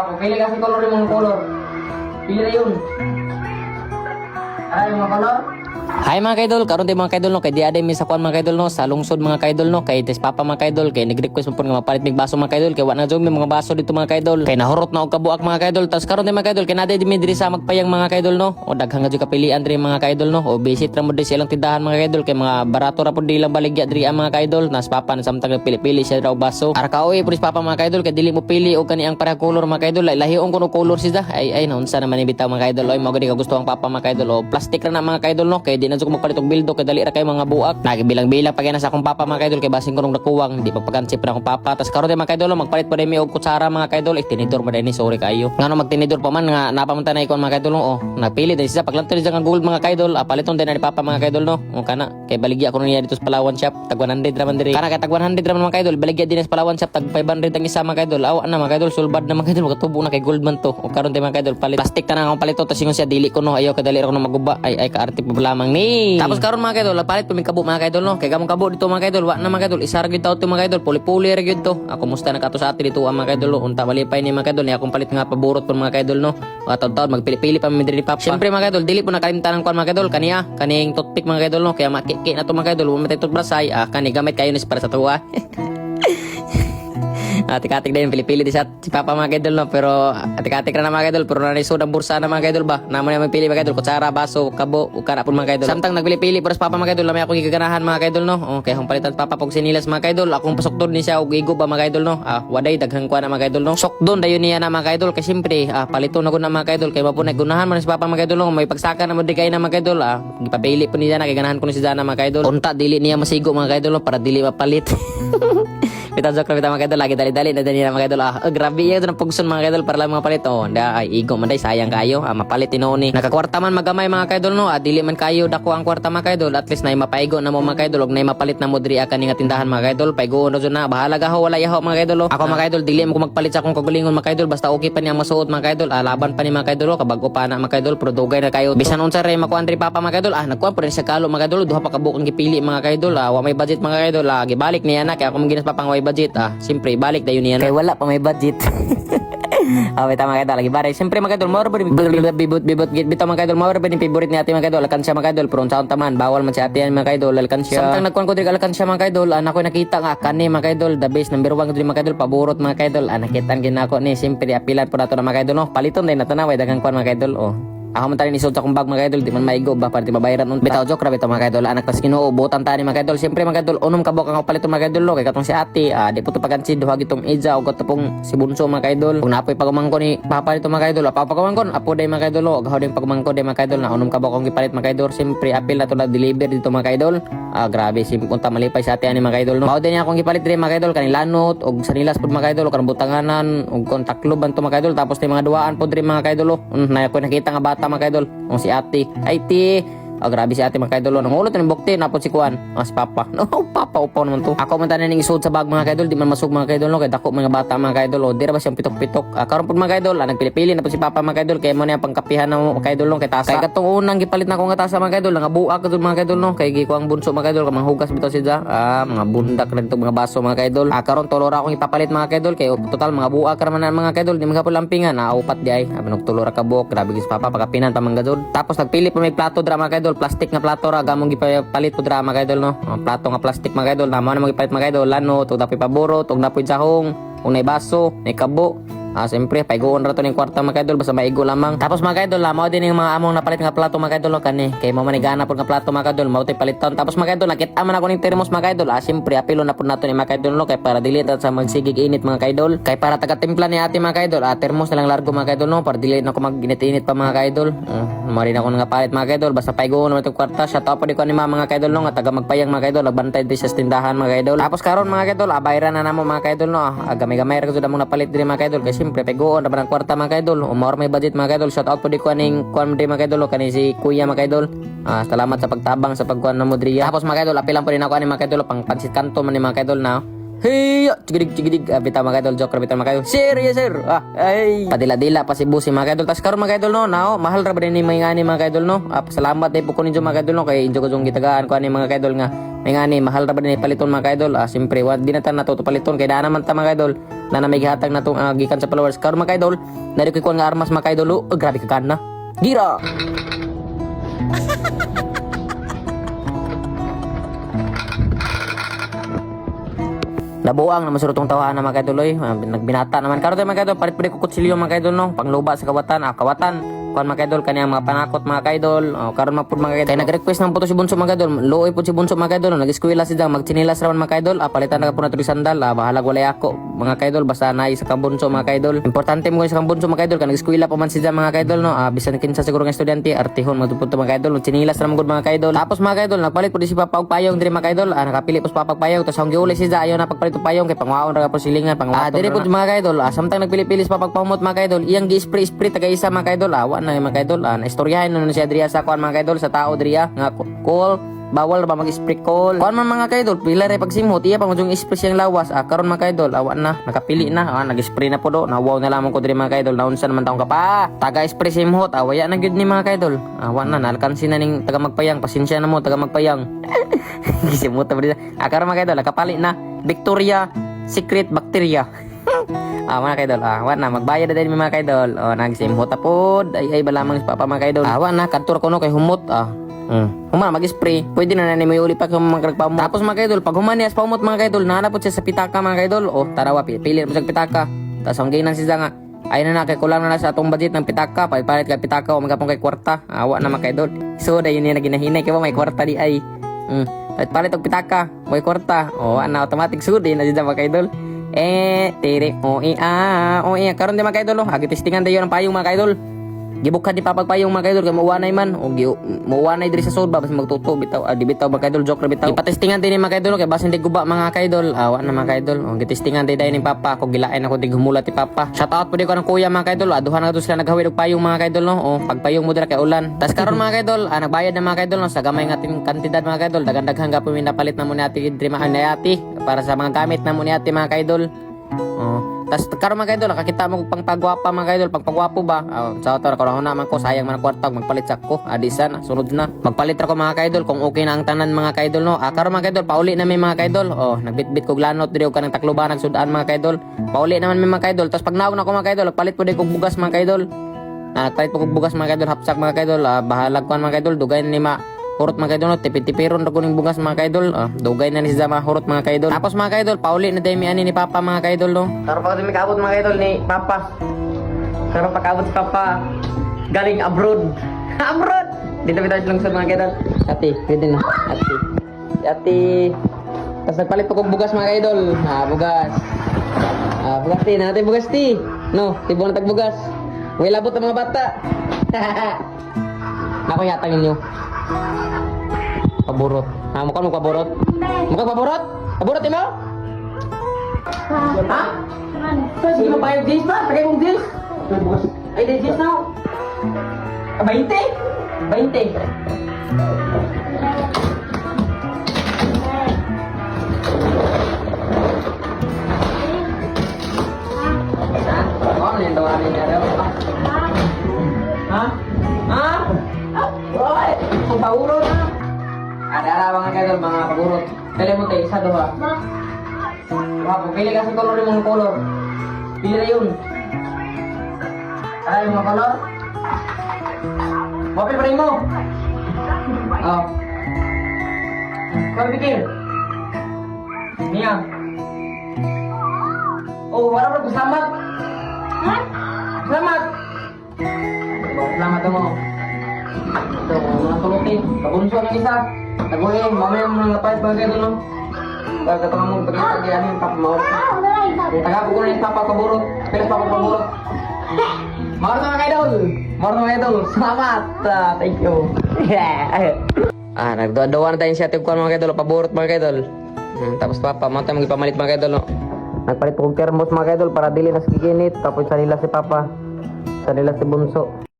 Pili kasi color yung mga color. Pili na yun. Ay, yung mga color. Hi mga kaidol, karon tayo mga kaidol no, kay di aday mi sa kwan mga kaidol no, sa lungsod mga kaidol no, kay tes papa mga kaidol, kay nag-request mo po nga mapalit mig baso mga kaidol, kay wa na jud mi mga baso dito mga kaidol, kay nahurot na og kabuak mga kaidol, tas karon tayo mga kaidol, kay naday di mi diri sa magpayang mga kaidol no, o daghang nga jud kapilian diri mga kaidol no, o visit ra mo di silang tindahan mga kaidol, kay mga barato ra pud di lang baligya diri ang mga kaidol, nas papa na samtang pili-pili siya raw baso. Ara ka oy pulis papa mga kaidol, kay dili mo pili og kani ang para color mga kaidol, lahion kuno color siya, ay naunsa naman ibitaw mga kaidol, oy mao gani ka gusto ang papa mga kaidol, o plastic ra na mga kaidol no, kay di na jud ko magpalit og bildo kay dali ra kay mga buak. Nagibilang-bilang pa kay na sa akong papa mga kaidol, kay basing ko nung nakuwang di pa pagansip na akong papa. Tas karon mga kaidol magpalit pa mi og kutsara mga kaidol, tinidor pa ni sorry kayo. Ngano magtinidor pa man nga napamunta na ikon mga kaidol no, napili din siya paglanto siya nga gold mga kaidol, paliton din na ni papa mga kaidol no. O kana kay baligya ko niya dito sa Palawan shop, tag 100 ra man diri. Kana kay tag 100 ra man mga kaidol, baligya din sa Palawan shop tag 500 ang isa mga kaidol. Awa na mga kaidol, sulbad na mga kaidol, makatubo na kay gold man to. O karon mga kaidol palit plastic ta na akong palito, tas ingon siya dili ko no, ayaw kadali ra ko no maguba, ay kaarte pa lamang ni. Tapos karon mga kaidol palit pa mi kabo mga kaidol no, kay gamong kabo dito mga kaidol, wa na mga kaidol, isa ra gyud taw to mga kaidol, puli-puli ra gyud to. Ako musta na kato sa ati dito ang mga kaidol, unta malipay ni mga kaidol, ni akong palit nga paborot po mga kaidol no. Taon-taon magpili-pili pa mi diri papa. Syempre mga kaidol, dili po nakalimtan ang kwan mga kaidol, kaniya kaning toothpick mga kaidol no, kaya makiki na to mga kaidol, wa matay toothbrush kani gamit kayo ni para sa tuwa. Atik-atik din pili-pili di sa si papa mga kaidol no, pero atik-atik na mga kaidol, pero nanisod ang bursa na mga kaidol ba, naman na pili mga kaidol, kutsara, baso, kabo, ukara po mga kaidol. Samtang nagpili-pili pero sa papa mga kaidol, lamay ako giganahan mga kaidol no. Okay, kung palitan papa pog sinilas mga kaidol, akong pasokdon ni siya og igo ba mga kaidol no. Waday daghang kuan na mga kaidol no. Sokdon dayon niya na mga kaidol, kay simpre palito na gud na mga kaidol, kay mapunay gunahan man sa papa mga kaidol no, may pagsaka na mo di kay na mga kaidol, gipapili po niya na kay ganahan ko ni si Dana mga kaidol. Unta dili niya masigo mga kaidol no, para dili mapalit. Kita joke kita mga kaidol, lagi dali-dali na dali na mga kaidol. Grabe iya ng pugson mga kaidol para lang mga palit. Ay igo man day sayang kayo. Mapalit tinuon ni. Nakakwarta man magamay mga kaidol no. Dili man kayo dako ang kwarta mga kaidol. At least nay mapaigo na mo mga kaidol, og nay mapalit na mo diri kani nga tindahan mga kaidol. Paigo no na bahala gaho wala yaho mga kaidol. Ako mga kaidol dili mo ko magpalit sa akong kagalingon mga kaidol, basta okay pa niya masuot mga kaidol. Laban pa ni mga kaidol, kabag-o pa na mga kaidol, pero dugay na kayo. Bisan unsa ray makuan diri papa mga kaidol. Nagkuan pa rin sa kalo mga kaidol, duha pa ka bukong gipili mga kaidol. Wa may budget mga kaidol. Gibalik niya na kaya ako maginas pa pang way budget. Siyempre balik dayon niya kay wala pa may budget. Tama kaidol lagi bare. Siyempre mga kaidol, mao ba bibot bitaw mga kaidol, mao ba ni favorite ni ate mga kaidol, alkansya mga kaidol, pero unsaon taman bawal man si ate mga kaidol, alkansya. Samtang nagkuan ko diri alkansya mga kaidol, ako nakita nga kani mga kaidol, the best number 1 diri mga kaidol, paborot mga kaidol. Nakitaan ginako ni, siyempre apilan po nato na mga kaidol no. Paliton din nato na way daghang kuan mga kaidol. Ako man tani nisod sa akong bag mga kaidol, di man maigo ba para di mabayaran unta. Bitaw joke ra bitaw mga kaidol, anak tas Ginoo butan tani mga kaidol. Siyempre mga kaidol, unom kabok ang palit mga kaidol kay katong si ate, di po to pagansid duha gitong Ija og katong si Bunso mga kaidol. Kung napoy pagumangko ni papa nito mga kaidol, pagumangkon apo day mga kaidol, og din pagumangko day mga kaidol na unom kabok ang gipalit mga kaidol. Siyempre apil na to na deliver dito mga kaidol. Grabe punta malipay sa ate ani mga kaidol no. Mao din akong gipalit diri mga kaidol, kaning lanot og sanilas pud mga kaidol, kanang butanganan og kontakloban to mga kaidol, tapos ni mga duaan pud diri mga kaidol. Na ko nakita nga bata mga kaidol, si ate. Ay ti, grabe si ate mga kaidol. Nang ulot ng bukti, napot si Kuan. Si Papa. No, Papa, upaw naman to. Ako man tanan ning isud sa bag mga kaidol, di man masug mga kaidol no, kay dako mga bata mga kaidol. Di ra ba siyang pitok-pitok. Karon pud mga kaidol, nagpili-pili na po si Papa mga kaidol, kay mo na pangkapihan na mga kaidol no, kay tasa. Kay katong unang gipalit na ko nga tasa mga kaidol, nga buak kadto mga kaidol no, kay gikuang bunso mga kaidol, kamang hugas bitaw siya. Mga bundak na dito mga baso mga kaidol. Karon tolora akong ipapalit mga kaidol, kay total mga buak ra man mga kaidol, di man ka lampingan, upat di ay. Abanog tolora ka buok, grabe gis Papa pagapinan pa mga kaidol. Tapos nagpili pa may plato dra mga kaidol, plastic na plato ra gamong gipalit po dra mga kaidol no. Plato nga plastic mga kaidol, namo na magipalit mga kaidol, lano tug dapoy paborot, tug dapoy sahong, ug nay baso, nay kabo. Siyempre paigoon ra to ning kwarta mga kaidol, basta maigo lamang. Tapos mga kaidol, mao din yung mga among napalit nga plato mga kaidol kani, kay mo manigana pud nga plato mga kaidol, mao tay paliton. Tapos mga kaidol, nakita man ako ning termos mga kaidol. Siyempre apilo na pud nato ni mga kaidol no, kay para dili ta sa magsigig init mga kaidol, kay para taga-timpla ni ate mga kaidol. Termos na lang largo mga kaidol no, para dili na ko mag-init-init pa mga kaidol. Mao rin ako nga palit mga kaidol, basta paigoon naman tong kwarta. Shout out pa di ko ni mga kaidol no, nga taga magpayang mga kaidol, nagbantay di sa tindahan mga kaidol. Tapos karon mga kaidol, bayran na namo mga kaidol no. Gamay-gamay ra gud among napalit diri mga kaidol, kay siyempre paigoon ang kwarta mga kaidol, umor may budget mga kaidol. Shout out po di ko aning kuan di mga kaidol, kani si Kuya mga kaidol. Salamat sa pagtabang sa pagkuan na modriya. Tapos mga kaidol, apilan po din ako ani mga kaidol, pang pansit kanto man ni mga kaidol na Hey, cigidig, bitaw mga idol, joke ra bitaw mga idol. Sir, yes sir. Ay. Padila-dila pa si Busi mga idol. Tas karon mga idol no, nao, mahal ra ba din ni mga ngani mga idol no? Pasalamat day po ko ninyo mga idol no kay injo ko jung gitagaan ko ani mga idol nga. May ngani mahal ra ba din ni paliton mga idol. Siyempre wa di na ta natuto paliton kay daan naman ta mga idol. Na may gihatag na tong gikan sa followers. Karon mga idol, nari ko nga armas mga idol. Grabe ka kana. Gira. Nabuang naman surutong tawahan na mga idol oy. Nagbinata naman karon mga idol palit pud ko kutsilyo mga idol no pangluba sa kawatan kawatan kuan mga idol kaniyang mga panakot mga idol karon mapud mga idol kay nag-request ng puto si Bunso mga idol luoy pud si Bunso mga idol nag-eskwela siya magtsinilas raman mga idol palitan na po na sandal bahalag walay ako mga idol basta naay sa Bunso mga idol importante mo sa Bunso mga idol kan nag-eskwela pa man siya mga idol no bisan kinsa siguro nga estudyante artihon magtupunto mga idol tsinilas raman gud mga idol tapos mga idol nagpalit pud si Papa og payong diri mga idol nakapili pud si Papa og payong tas ang giuli siya ayo na pagpalit og payong kay pangwaon ra po silingan pangwaon diri pud mga idol samtang nagpili-pili si Papa og pamot mga idol iyang gi-spray taga isa mga idol awa na mga idol na istoryahin na siya diriya sa kuan mga idol sa tao diriya nga cool bawal ba mag-spray cool kuan man mga idol pila ra pagsimhot iya pa mo yung spray siyang lawas karon mga idol awa na nakapili na nag-spray na po do nawaw na lamang ko diri mga idol naunsa naman taong ka pa taga spray simhot waya na gyud ni mga idol awa na nalkansi na ning taga magpayang pasensya na mo taga magpayang gisimot ba dira karon mga idol nakapali na Victoria Secret Bacteria mga kaidol awan na magbayad na din mga kaidol nagsimhot apod ay balamang sa Papa mga kaidol awan na kadtor ko no kay humot Huma mag-spray pwede na nani mo uli pa kung magpamot tapos mga kaidol pag humanias pamot mga kaidol nahanap siya sa pitaka mga kaidol tarawa pili mo sa pitaka tapos ang ginan siya nga ay na kay kulang na sa atong budget ng pitaka palit kay pitaka o magapong kay kwarta awa na mga kaidol so dahil yun na ginahinay kaya may kwarta di ay palit og pitaka may kwarta na automatic sudi na siya mga kaidol tiri karon di mga kaidol agitestingan dayon ang payong mga kaidol gibukad di papagpayong mga kaidol kay muwanay man muwanay diri sa sud ba basta magtuto bitaw di bitaw mga kaidol joke ra bitaw ipatestingan din ni mga kaidol kay basin di guba mga kaidol awa na mga kaidol gitestingan din ni Papa ko gilain ako di gumulat ti Papa shout out pud ko ng kuya mga kaidol aduhan na to sila naghawid og payong mga kaidol no pagpayong mo dira kay ulan tas karon mga kaidol nagbayad na mga kaidol no sa gamay nga ting kantidad mga kaidol daghan-daghan gapon mi napalit na mo ni ati diri maanayati para sa mga gamit na mo ni ati mga kaidol tas karon mga kaidol nakakita mo pang pagwapa mga kaidol pagpagwapo ba sa otor ko na man ko sayang man ang kwarta magpalit sakko adisan sunod na magpalit ra ko mga kaidol kung okay na ang tanan mga kaidol no karon mga kaidol pauli na mi mga kaidol nagbitbit ko glanot diri og kanang takloban nagsudan mga kaidol pauli naman mi mga kaidol tas pag naog na ko mga kaidol palit po di kog bugas mga kaidol palit po kog bugas mga kaidol hapsak mga kaidol bahalag kuan mga kaidol dugay ni ma hurot mga kaidol tipiron ra kuning bugas mga kaidol dugay na ni sa mga hurot mga kaidol tapos mga kaidol pauli na daymi ani ni Papa mga kaidol no karon pa kami kaabot mga kaidol ni Papa karon pa kaabot si Papa galing abroad dito bitaw lang sa mga kaidol ati pwede na ati tas nagpalit pa kog bugas mga kaidol bugas ti natin bugas ti no tibo na tag bugas way labot ang mga bata ako yatang inyo paborot. Mukhang mo paborot? Mukhang paborot? Paborot mo? Ha? Sige mo pa yung jeans ba? Tagay mong jeans? Ay, the jeans now. 20? 20. Ano yung tawarin niya daw? Ha? Roy! Kung paurot na. Ada mga kaidol, mga pagurot. Pili mo tayo, isa doha. Pili kasi color yung mga color. Pili na yun. Yung mga color. Mapil pa rin mo. Kau pikir? Nia. Wala pa selamat. Selamat. Selamat mo. Ito, mga tulutin. Kabunso ng isa. Taguhin, mamaya mo nang lapad mga kaidol no? Pagkatama mo, pagkatagyan yung Papa mo. Tagapo ko na yung Papa paborot. Pilas Papa paborot. Mahal na mga kaidol. Salamat. Thank you. Nagdawa na tayo siya tigkuhan mga kaidol. Paborot mga kaidol. Tapos Papa, mga tayo magipamalit mga kaidol no? Nagpalit po kong termos mga kaidol para dili na sa giginit. Tapos sa nila si Papa. Sa nila si Bunso.